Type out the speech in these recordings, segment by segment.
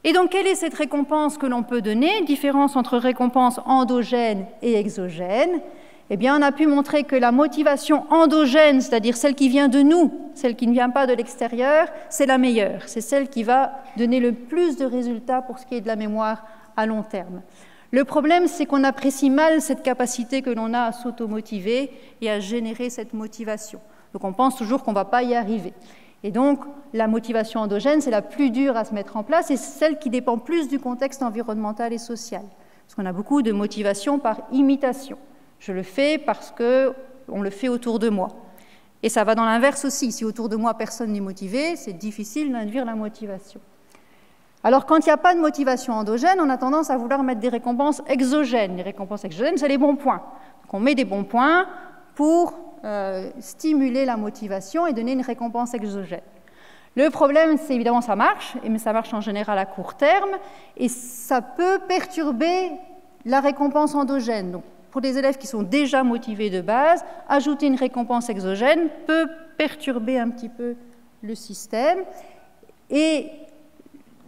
Et donc, quelle est cette récompense que l'on peut donner? Différence entre récompense endogène et exogène. Eh bien, on a pu montrer que la motivation endogène, c'est-à-dire celle qui vient de nous, celle qui ne vient pas de l'extérieur, c'est la meilleure. C'est celle qui va donner le plus de résultats pour ce qui est de la mémoire à long terme. Le problème, c'est qu'on apprécie mal cette capacité que l'on a à s'automotiver et à générer cette motivation. Donc, on pense toujours qu'on ne va pas y arriver. Et donc, la motivation endogène, c'est la plus dure à se mettre en place et c'est celle qui dépend plus du contexte environnemental et social. Parce qu'on a beaucoup de motivation par imitation. Je le fais parce qu'on le fait autour de moi. Et ça va dans l'inverse aussi. Si autour de moi, personne n'est motivé, c'est difficile d'induire la motivation. Alors, quand il n'y a pas de motivation endogène, on a tendance à vouloir mettre des récompenses exogènes. Les récompenses exogènes, c'est les bons points. Donc, on met des bons points pour stimuler la motivation et donner une récompense exogène. Le problème, c'est évidemment ça marche, mais ça marche en général à court terme, et ça peut perturber la récompense endogène. Donc, pour des élèves qui sont déjà motivés de base, ajouter une récompense exogène peut perturber un petit peu le système. Et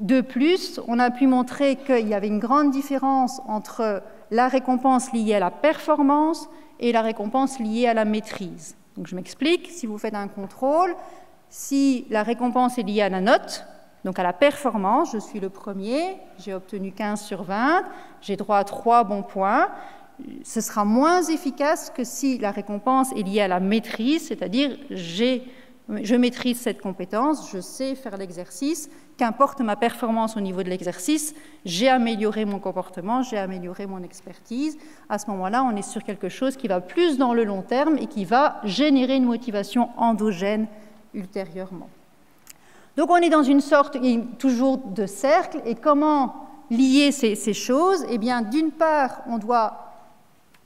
de plus, on a pu montrer qu'il y avait une grande différence entre la récompense liée à la performance et la récompense liée à la maîtrise. Donc, je m'explique, si vous faites un contrôle, si la récompense est liée à la note, donc à la performance, je suis le premier, j'ai obtenu 15 sur 20, j'ai droit à 3 bons points, ce sera moins efficace que si la récompense est liée à la maîtrise, c'est-à-dire je maîtrise cette compétence, je sais faire l'exercice, qu'importe ma performance au niveau de l'exercice, j'ai amélioré mon comportement, j'ai amélioré mon expertise. À ce moment-là, on est sur quelque chose qui va plus dans le long terme et qui va générer une motivation endogène ultérieurement. Donc, on est dans une sorte toujours de cercle. Et comment lier ces choses? Eh bien, d'une part, on doit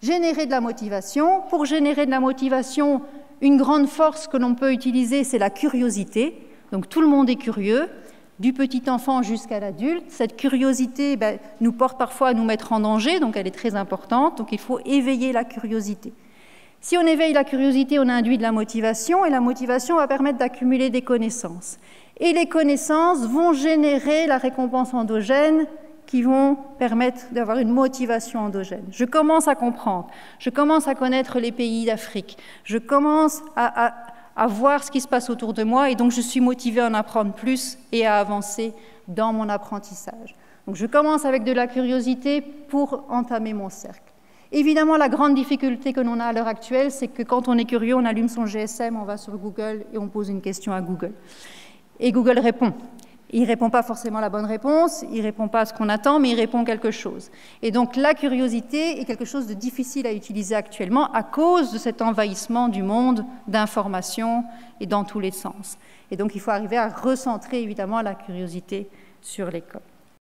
générer de la motivation. Pour générer de la motivation, une grande force que l'on peut utiliser, c'est la curiosité. Donc, tout le monde est curieux, du petit enfant jusqu'à l'adulte. Cette curiosité nous porte parfois à nous mettre en danger, donc elle est très importante. Donc, il faut éveiller la curiosité. Si on éveille la curiosité, on induit de la motivation, et la motivation va permettre d'accumuler des connaissances. Et les connaissances vont générer la récompense endogène qui vont permettre d'avoir une motivation endogène. Je commence à comprendre, je commence à connaître les pays d'Afrique, je commence à voir ce qui se passe autour de moi, et donc je suis motivée à en apprendre plus et à avancer dans mon apprentissage. Donc je commence avec de la curiosité pour entamer mon cercle. Évidemment, la grande difficulté que l'on a à l'heure actuelle, c'est que quand on est curieux, on allume son GSM, on va sur Google et on pose une question à Google. Et Google répond. Il ne répond pas forcément la bonne réponse, il ne répond pas à ce qu'on attend, mais il répond quelque chose. Et donc la curiosité est quelque chose de difficile à utiliser actuellement à cause de cet envahissement du monde d'informations et dans tous les sens. Et donc il faut arriver à recentrer évidemment la curiosité sur l'école.